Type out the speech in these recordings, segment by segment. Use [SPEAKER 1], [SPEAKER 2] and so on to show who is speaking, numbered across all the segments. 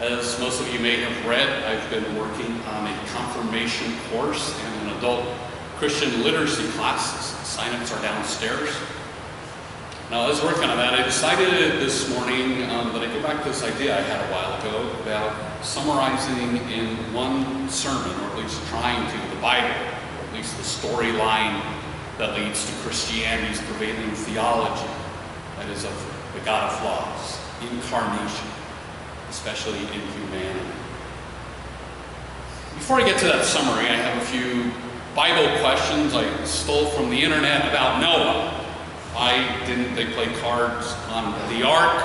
[SPEAKER 1] As most of you may have read, I've been working on a confirmation course and an adult Christian literacy class. Sign-ups are downstairs. Now, as working on that, I decided this morning that I go back to this idea I had a while ago about summarizing in one sermon, or at least trying to, the Bible, or at least the storyline that leads to Christianity's prevailing theology, that is of the God of laws, incarnation, especially in humanity. Before I get to that summary, I have a few Bible questions I stole from the internet about Noah. Why didn't they play cards on the ark?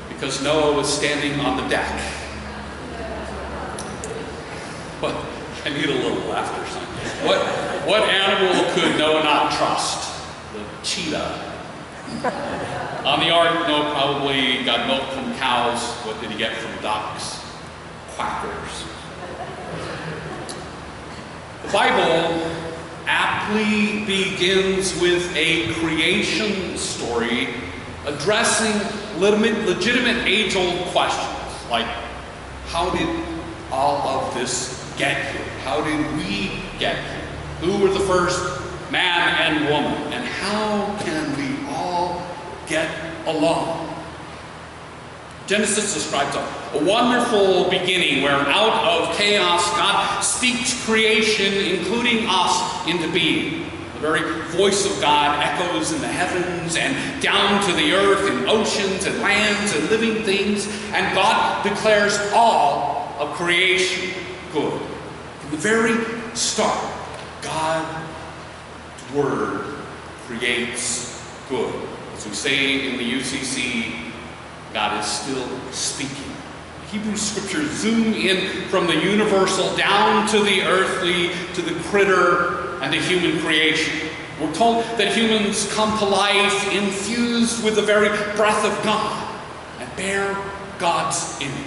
[SPEAKER 1] Because Noah was standing on the deck. But I need a little laughter sign. What animal could Noah not trust? The cheetah. On the ark, Noah probably got milk from cows. What did he get from ducks? Quackers. The Bible aptly begins with a creation story addressing legitimate age-old questions, like how did all of this get here? How did we get here? Who were the first man and woman? And how can we all get along? Genesis describes a wonderful beginning where out of chaos God speaks creation, including us, into being. The very voice of God echoes in the heavens and down to the earth, in oceans and lands and living things, and God declares all of creation good. From the very start, God's Word creates good. As we say in the UCC, God is still speaking. Hebrew scriptures zoom in from the universal down to the earthly, to the critter, and the human creation. We're told that humans come to life infused with the very breath of God and bear God's image.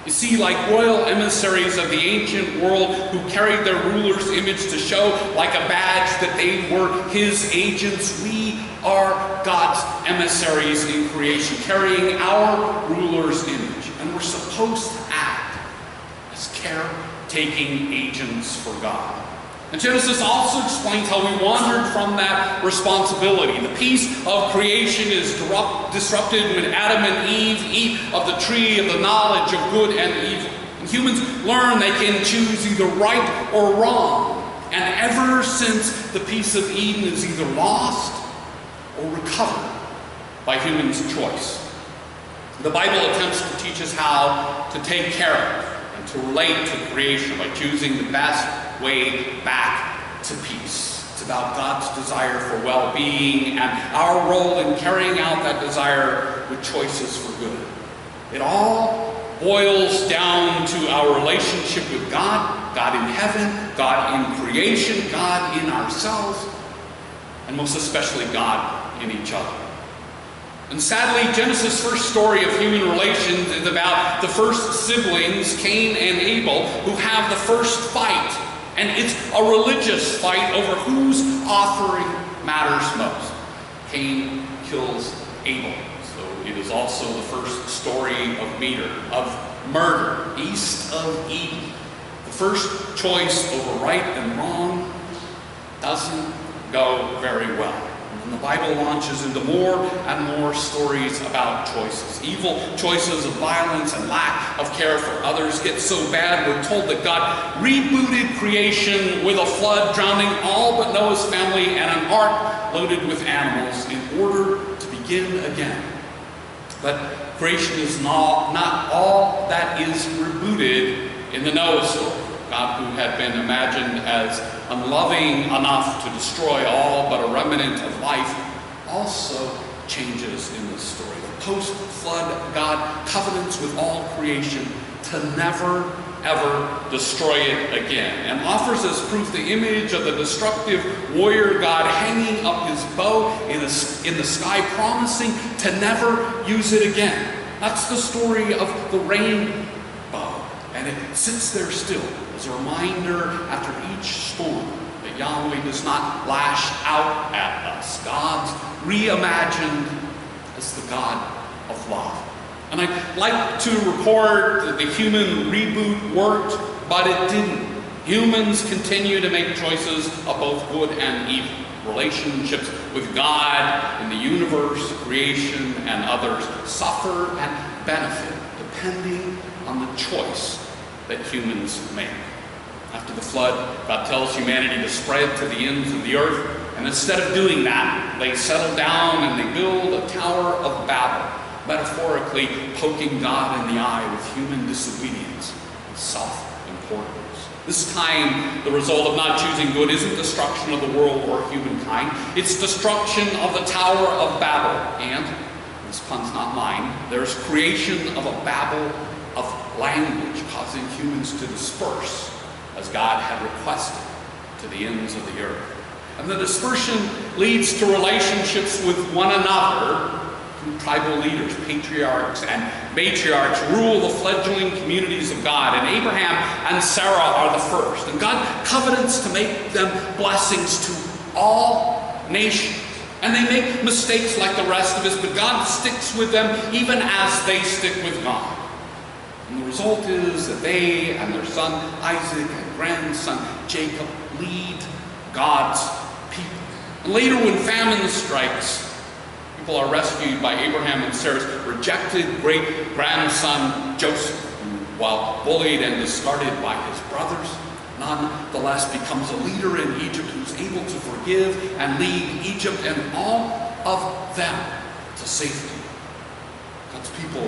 [SPEAKER 1] You see, like royal emissaries of the ancient world who carried their ruler's image to show like a badge that they were his agents, we are God's emissaries in creation, carrying our ruler's image. And we're supposed to act as caretaking agents for God. And Genesis also explains how we wandered from that responsibility. The peace of creation is disrupted when Adam and Eve eat of the tree of the knowledge of good and evil. And humans learn they can choose either right or wrong. And ever since, the peace of Eden is either lost or recovered by human's choice. The Bible attempts to teach us how to take care of and to relate to creation by choosing the best way back to peace. It's about God's desire for well-being and our role in carrying out that desire with choices for good. It all boils down to our relationship with God, God in heaven, God in creation, God in ourselves, and most especially God in each other. And sadly, Genesis' first story of human relations is about the first siblings, Cain and Abel, who have the first fight. And it's a religious fight over whose offering matters most. Cain kills Abel. So it is also the first story of murder, east of Eden. The first choice over right and wrong doesn't go very well. And the Bible launches into more and more stories about choices. Evil choices of violence and lack of care for others get so bad, we're told that God rebooted creation with a flood, drowning all but Noah's family and an ark loaded with animals in order to begin again. But creation is not all that is rebooted in the Noah story. God, who had been imagined as unloving enough to destroy all but a remnant of life, also changes in this story. The post-flood God covenants with all creation to never, ever destroy it again, and offers as proof the image of the destructive warrior God hanging up his bow in the sky, promising to never use it again. That's the story of the rainbow, and it sits there still as a reminder after each storm that Yahweh does not lash out at us. God's reimagined as the God of love. And I'd like to report that the human reboot worked, but it didn't. Humans continue to make choices of both good and evil. Relationships with God in the universe, creation, and others suffer and benefit depending on the choice that humans make. After the flood, God tells humanity to spread to the ends of the earth, and instead of doing that, they settle down and they build a Tower of Babel, metaphorically poking God in the eye with human disobedience and self-importance. This time, the result of not choosing good isn't destruction of the world or humankind. It's destruction of the Tower of Babel. And, this pun's not mine, there's creation of a Babel of language, causing humans to disperse, as God had requested, to the ends of the earth. And the dispersion leads to relationships with one another. Tribal leaders, patriarchs and matriarchs rule the fledgling communities of God, and Abraham and Sarah are the first. And God covenants to make them blessings to all nations. And they make mistakes like the rest of us, but God sticks with them even as they stick with God. And the result is that they and their son Isaac and grandson Jacob lead God's people. And later, when famine strikes, people are rescued by Abraham and Sarah's rejected great-grandson Joseph, who, while bullied and discarded by his brothers, nonetheless becomes a leader in Egypt who's able to forgive and lead Egypt and all of them to safety. God's people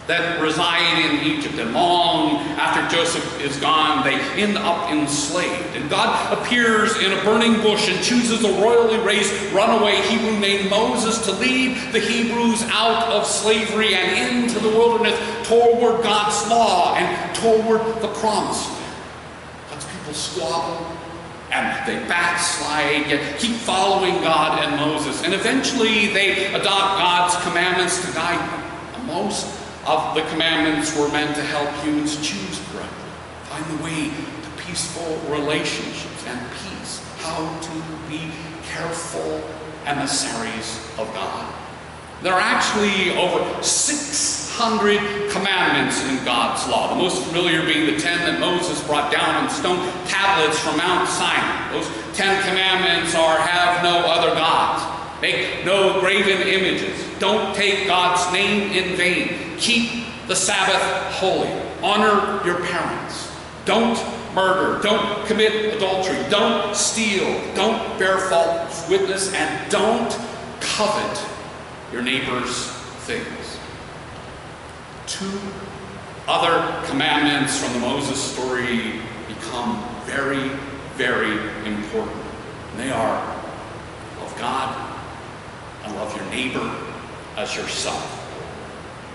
[SPEAKER 1] that reside in Egypt, and long after Joseph is gone, they end up enslaved. And God appears in a burning bush and chooses a royally raised runaway Hebrew named Moses to lead the Hebrews out of slavery and into the wilderness toward God's law and toward the promised land. God's people squabble and they backslide, yet keep following God and Moses. And eventually they adopt God's commandments to guide them. Most of the commandments were meant to help humans choose correctly, find the way to peaceful relationships and peace, how to be careful emissaries of God. There are actually over 600 commandments in God's law, the most familiar being the 10 that Moses brought down on stone tablets from Mount Sinai. Those 10 commandments are: have no other gods, make no graven images, don't take God's name in vain, keep the Sabbath holy, honor your parents, don't murder, don't commit adultery, don't steal, don't bear false witness, and don't covet your neighbor's things. 2 other commandments from the Moses story become very, very important. And they are: love God and love your neighbor as yourself.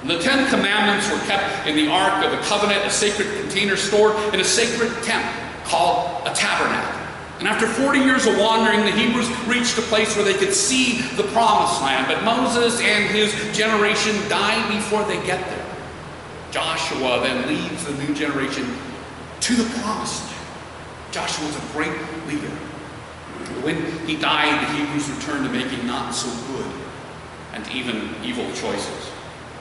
[SPEAKER 1] And the 10 commandments were kept in the Ark of the Covenant, a sacred container stored in a sacred tent called a tabernacle. And after 40 years of wandering, the Hebrews reached a place where they could see the promised land. But Moses and his generation die before they get there. Joshua then leads the new generation to the promised land. Joshua was a great leader. When he died, the Hebrews returned to making not so good and even evil choices.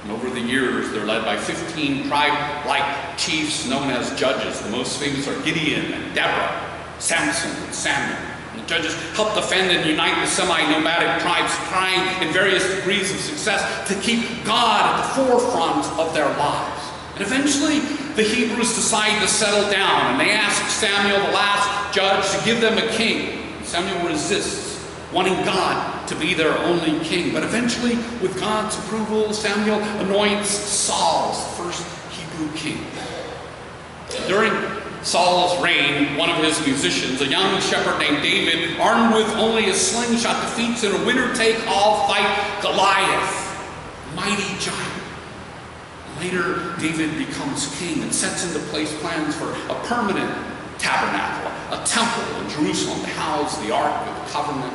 [SPEAKER 1] And over the years, they're led by 15 tribe-like chiefs known as judges. The most famous are Gideon and Deborah, Samson and Samuel. And the judges help defend and unite the semi-nomadic tribes, trying in various degrees of success to keep God at the forefront of their lives. And eventually, the Hebrews decide to settle down, and they ask Samuel, the last judge, to give them a king. Samuel resists, wanting God to be their only king. But eventually, with God's approval, Samuel anoints Saul as the first Hebrew king. During Saul's reign, one of his musicians, a young shepherd named David, armed with only a slingshot, defeats in a winner-take-all fight Goliath, a mighty giant. Later, David becomes king and sets into place plans for a permanent tabernacle, a temple in Jerusalem to house the Ark of the Covenant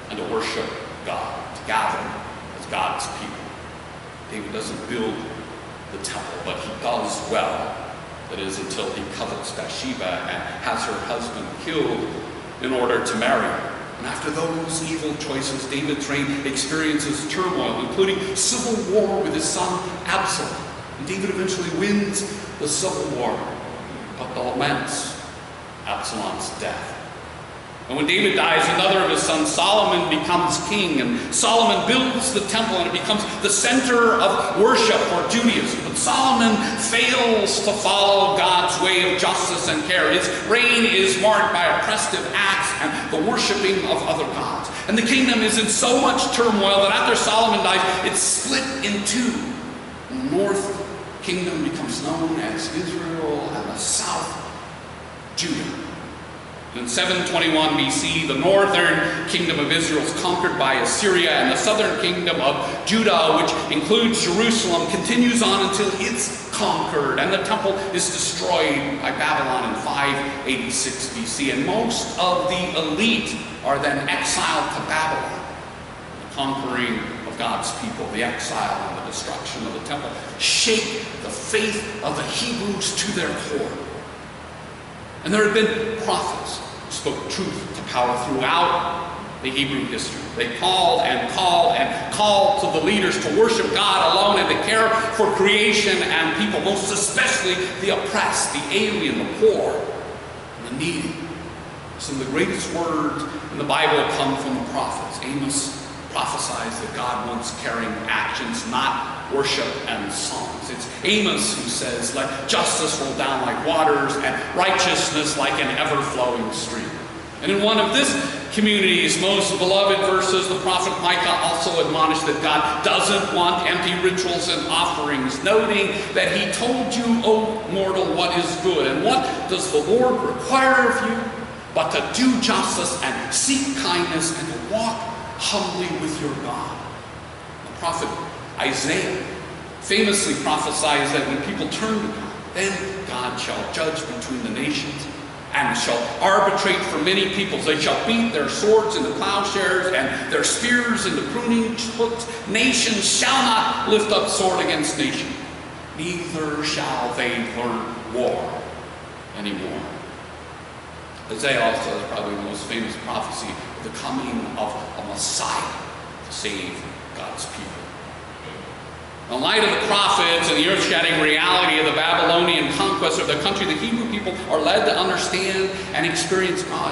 [SPEAKER 1] and to worship God, to gather as God's people. David doesn't build the temple, but he does well. That is, until he covets Bathsheba and has her husband killed in order to marry her. And after those evil choices, David's reign experiences turmoil, including civil war with his son Absalom. And David eventually wins the civil war, but laments Absalom's death. And when David dies, another of his sons, Solomon, becomes king. And Solomon builds the temple, and it becomes the center of worship for Judaism. But Solomon fails to follow God's way of justice and care. His reign is marked by oppressive acts and the worshiping of other gods. And the kingdom is in so much turmoil that after Solomon dies, it's split in two. And the north kingdom becomes known as Israel, and the south, Judah. In 721 BC, the northern kingdom of Israel is conquered by Assyria, and the southern kingdom of Judah, which includes Jerusalem, continues on until it's conquered, and the temple is destroyed by Babylon in 586 BC. And most of the elite are then exiled to Babylon. The conquering of God's people, the exile and the destruction of the temple, shake the faith of the Hebrews to their core. And there have been prophets who spoke truth to power throughout the Hebrew history. They called to the leaders to worship God alone and to care for creation and people, most especially the oppressed, the alien, the poor, and the needy. Some of the greatest words in the Bible come from the prophets. Amos prophesies that God wants caring actions, not worship and songs. It's Amos who says, "Let justice roll down like waters and righteousness like an ever-flowing stream." And in one of this community's most beloved verses, the prophet Micah also admonished that God doesn't want empty rituals and offerings, noting that he told you, "O mortal, what is good, and what does the Lord require of you, but to do justice and seek kindness and to walk humbly with your God." The prophet Isaiah famously prophesies that when people turn to God, then God shall judge between the nations and shall arbitrate for many peoples. They shall beat their swords into plowshares and their spears into pruning hooks. Nations shall not lift up sword against nation, neither shall they learn war anymore. Isaiah also is probably the most famous prophecy of the coming of a Messiah to save God's people. In light of the prophets and the earth-shattering reality of the Babylonian conquest of their country, the Hebrew people are led to understand and experience God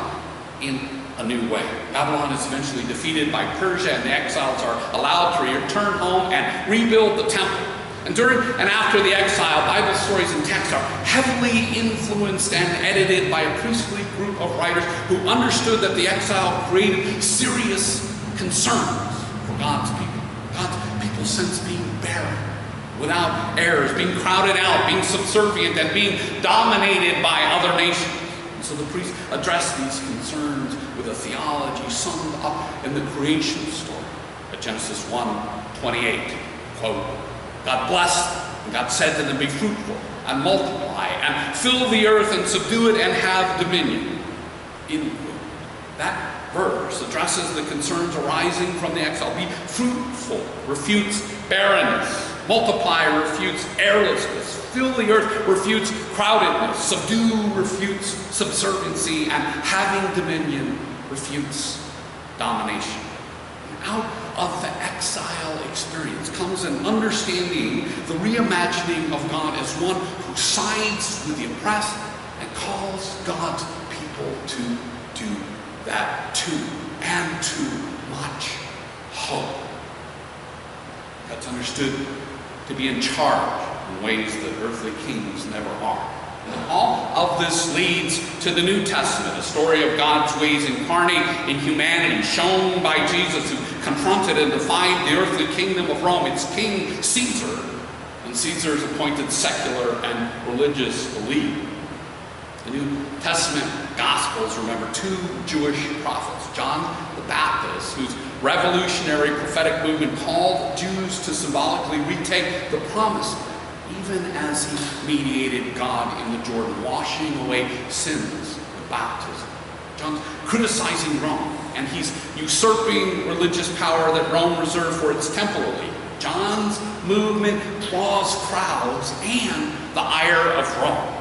[SPEAKER 1] in a new way. Babylon is eventually defeated by Persia, and the exiles are allowed to return home and rebuild the temple. And during and after the exile, Bible stories and texts are heavily influenced and edited by a priestly group of writers who understood that the exile created serious concerns for God's people. God's people sense being barren, without heirs, being crowded out, being subservient, and being dominated by other nations. And so the priests address these concerns with a theology summed up in the creation story at Genesis 1:28. Quote, "God blessed, and God said to them, be fruitful and multiply and fill the earth and subdue it and have dominion." End quote. That verse addresses the concerns arising from the exile. Be fruitful refutes barrenness. Multiply refutes airlessness. Fill the earth refutes crowdedness. Subdue refutes subserviency. And having dominion refutes domination. Out of the exile experience comes an understanding, the reimagining of God as one who sides with the oppressed and calls God's people to do that too, and too much hope. God's understood to be in charge in ways that earthly kings never are. And all of this leads to the New Testament, a story of God's ways incarnate in humanity, shown by Jesus, who confronted and defied the earthly kingdom of Rome, its king Caesar, and Caesar's appointed secular and religious elite. The New Testament Gospels remember two Jewish prophets, John the Baptist, whose revolutionary prophetic movement called Jews to symbolically retake the promised land, even as he mediated God in the Jordan, washing away sins with baptism. John's criticizing Rome, and he's usurping religious power that Rome reserved for its temple elite. John's movement draws crowds and the ire of Rome,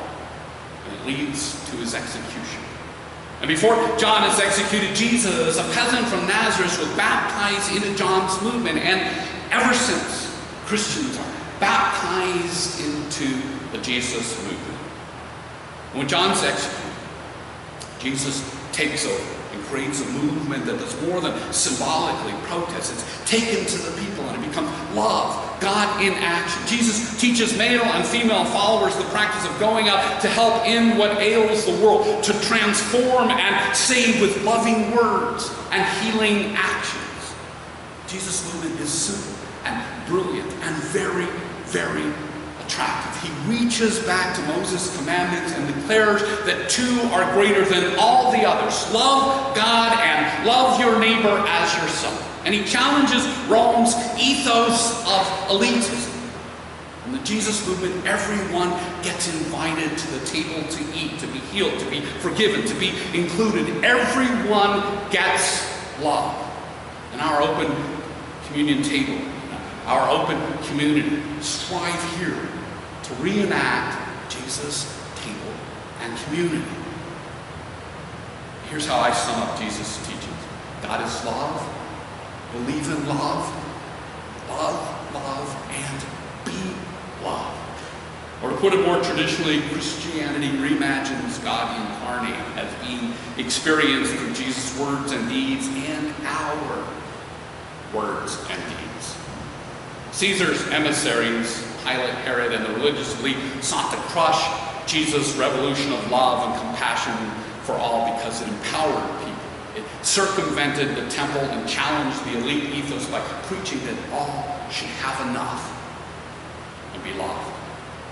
[SPEAKER 1] and it leads to his execution. And before John is executed, Jesus, a peasant from Nazareth, was baptized into John's movement. And ever since, Christians are baptized into the Jesus movement. And when John's executed, Jesus takes over and creates a movement that does more than symbolically protest. It's taken to the people and it becomes love, God in action. Jesus teaches male and female followers the practice of going out to help in what ails the world, to transform and save with loving words and healing actions. Jesus' movement is simple and brilliant and very, very attractive. He reaches back to Moses' commandments and declares that two are greater than all the others. Love God and love your neighbor as yourself. And he challenges Rome's ethos of elitism. In the Jesus movement, everyone gets invited to the table to eat, to be healed, to be forgiven, to be included. Everyone gets love. And our open communion table, our open community, strive here to reenact Jesus' table and community. Here's how I sum up Jesus' teachings. God is love. Believe in love. Love, love, and be love. Or to put it more traditionally, Christianity reimagines God incarnate as being experienced through Jesus' words and deeds and our words and deeds. Caesar's emissaries, Pilate, Herod, and the religious elite sought to crush Jesus' revolution of love and compassion for all because it empowered people. It circumvented the temple and challenged the elite ethos by preaching that all should have enough and be loved.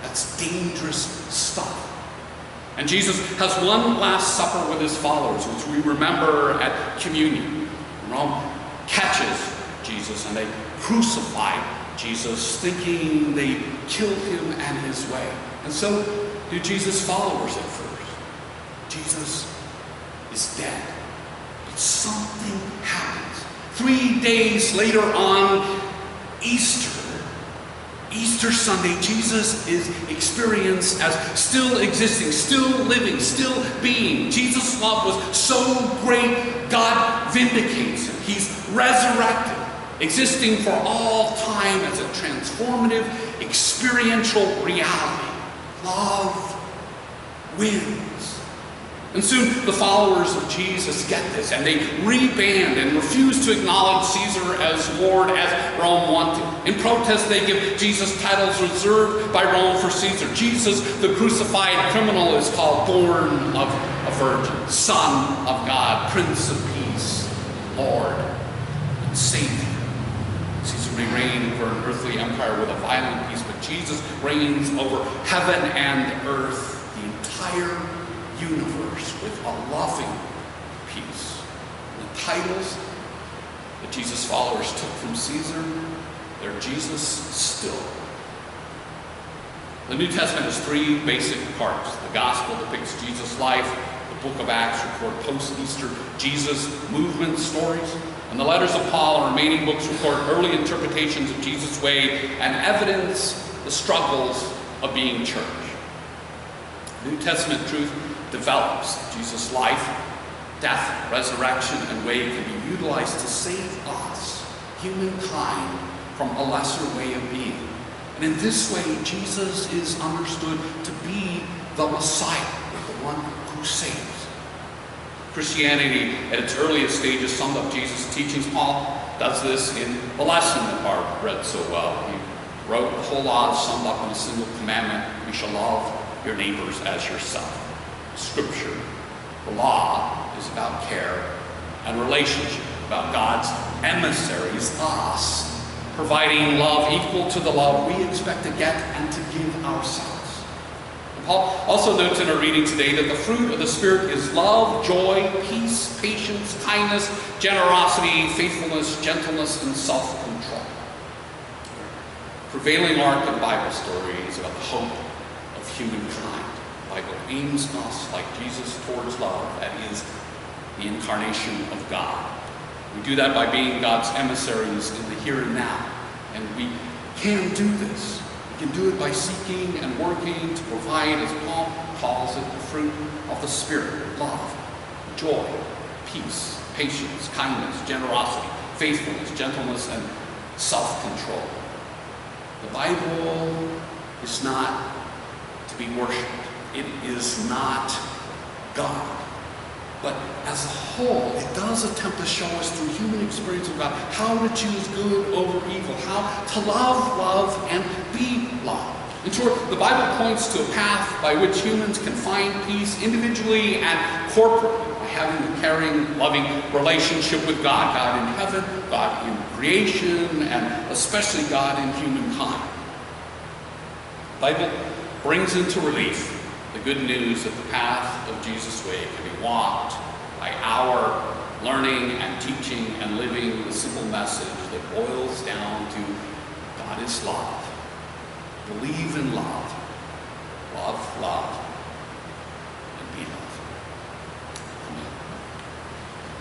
[SPEAKER 1] That's dangerous stuff. And Jesus has one last supper with his followers, which we remember at communion. Rome catches Jesus and they crucify Jesus, thinking they killed him and his way. And so do Jesus' followers at first. Jesus is dead. But something happens. 3 days later on Easter Sunday, Jesus is experienced as still existing, still living, still being. Jesus' love was so great, God vindicates him. He's resurrected, existing for all time as a transformative, experiential reality. Love wins. And soon the followers of Jesus get this, and they reband and refuse to acknowledge Caesar as Lord as Rome wanted. In protest, they give Jesus titles reserved by Rome for Caesar. Jesus, the crucified criminal, is called born of a virgin, Son of God, Prince of Peace, Lord, and Savior. Caesar may reign over an earthly empire with a violent peace, but Jesus reigns over heaven and earth, the entire universe, with a loving peace. And the titles that Jesus' followers took from Caesar, they're Jesus still. The New Testament has three basic parts. The Gospel depicts Jesus' life. The book of Acts record post-Easter Jesus movement stories. And the letters of Paul and remaining books record early interpretations of Jesus' way and evidence the struggles of being church. New Testament truth develops Jesus' life, death, resurrection, and way can be utilized to save us, humankind, from a lesser way of being. And in this way, Jesus is understood to be the Messiah, the one who saves. Christianity, at its earliest stages, summed up Jesus' teachings. Paul does this in the lesson that Barb read so well. He wrote the whole law summed up in a single commandment: you shall love your neighbors as yourself. Scripture, the law, is about care and relationship, about God's emissaries, us, providing love equal to the love we expect to get and to give ourselves. And Paul also notes in our reading today that the fruit of the Spirit is love, joy, peace, patience, kindness, generosity, faithfulness, gentleness, and self-control. The prevailing arc of the Bible story is about the hope of humankind. The Bible aims us, like Jesus, towards love, that is, the incarnation of God. We do that by being God's emissaries in the here and now. And we can do this. We can do it by seeking and working to provide, as Paul calls it, the fruit of the Spirit, love, joy, peace, patience, kindness, generosity, faithfulness, gentleness, and self-control. The Bible is not to be worshipped. It is not God. But as a whole, it does attempt to show us through human experience of God how to choose good over evil, how to love, and be loved. In short, the Bible points to a path by which humans can find peace individually and corporately by having a caring, loving relationship with God. God in heaven, God in creation, and especially God in humankind. The Bible brings into relief the good news that the path of Jesus' way can be walked by our learning and teaching and living the simple message that boils down to God is love. Believe in love. Love, and be loved.